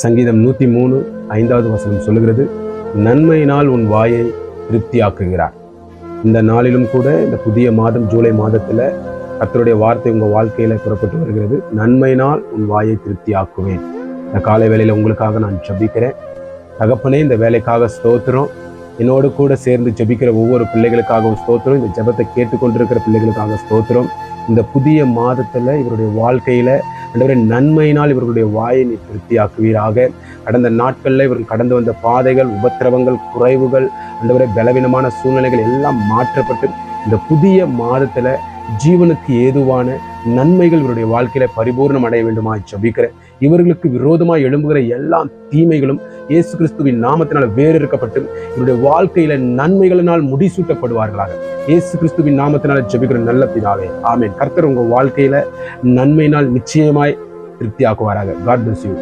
சங்கீதம் 103:5 சொல்லுகிறது, நன்மையினால் உன் வாயை திருப்தியாக்குகிறார். இந்த நாளிலும் கூட, இந்த புதிய மாதம் ஜூலை மாதத்துல கர்த்தருடைய வார்த்தை உங்க வாழ்க்கையில புறப்பட்டு வருகிறது. நன்மையினால் உன் வாயை திருப்தியாக்குவேன். இந்த காலை வேளையில உங்களுக்காக நான் ஜெபிக்கிறேன். தகப்பனே, இந்த வேலைக்காக ஸ்தோத்திரம். என்னோடு கூட சேர்ந்து ஜெபிக்கிற ஒவ்வொரு பிள்ளைகளுக்காகவும் ஸ்தோத்திரம். இந்த ஜெபத்தை கேட்டுக்கொண்டிருக்கிற பிள்ளைகளுக்காக ஸ்தோத்திரம். இந்த புதிய மாதத்துல இவருடைய வாழ்க்கையில ஆண்டவரே, நன்மையினால் இவர்களுடைய வாயை நீ திருப்தியாக்குவீராக. கடந்த நாட்கள்ல இவர்கள் கடந்து வந்த பாதைகள், உபத்திரவங்கள், குறைவுகள், ஆண்டவரே, பலவீனமான சூழ்நிலைகள் எல்லாம் மாற்றப்பட்டு இந்த புதிய மாதத்துல ஜீவனுக்கு ஏதுவான நன்மைகள் இவருடைய வாழ்க்கையில பரிபூர்ணம் அடைய வேண்டுமா ஜெபிக்கிறேன். இவர்களுக்கு விரோதமாய் எழும்புகிற எல்லா தீமைகளும் இயேசு கிறிஸ்துவின் நாமத்தினால் வேறறுக்கப்பட்டு இவருடைய வாழ்க்கையில நன்மைகளினால் முடிசூட்டப்படுவார்களாக. இயேசு கிறிஸ்துவின் நாமத்தினால் ஜெபிக்கிற நல்ல பிதாவே, ஆமென். கர்த்தர் உங்க வாழ்க்கையில நன்மையினால் நிச்சயமாய் திருப்தியாக்குவாராக. God bless you.